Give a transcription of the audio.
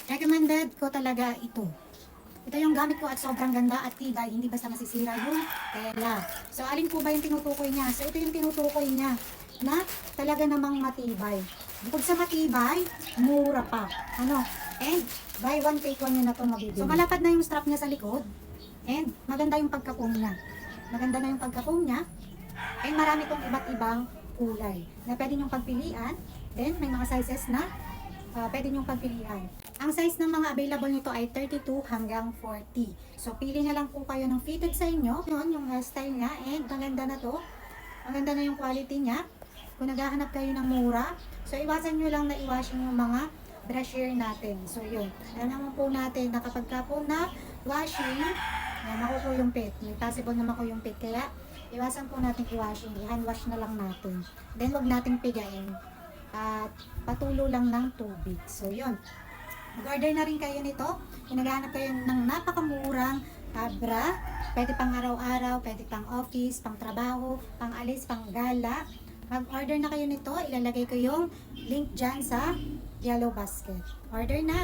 Recommended ko talaga ito. Ito yung gamit ko at sobrang ganda at tibay, hindi basta masisira yung tela. So, alin po ba yung tinutukoy niya? So, ito yung tinutukoy niya na talaga namang matibay. Bukod sa matibay, mura pa. Ano? And, buy one, take one yun na ito mabibili. So, malapad na yung strap niya sa likod. And, maganda yung pagka-foam niya. Maganda na yung pagka-foam niya. And, marami tong iba't ibang kulay na pwede nyong pagpilian. Then, may mga sizes na pwede nyong pagpilian. Ang size ng mga available nito ay 32 hanggang 40. So, pili na lang po kayo ng fitted sa inyo. Yun, yung hairstyle niya. And, maganda na to. Maganda na yung quality niya. Kung naghahanap kayo ng mura, so, iwasan nyo lang na i-washing yung mga brashier natin. So, yun. Alam naman po natin na kapag ka po na washing, makukuyumpit. May possible na makuyumpit. Kaya, iwasan po natin i-washing. I-hand wash na lang natin. Then, wag nating pigain. At patulo lang ng tubig. So, yun. Mag-order na rin kayo nito. Kung naghahanap kayo ng napakamurang bra, pwede pang araw-araw, pwede pang office, pang trabaho, pang alis, pang gala. Mag-order na kayo nito. Ilalagay ko yung link dyan sa yellow basket. Order na!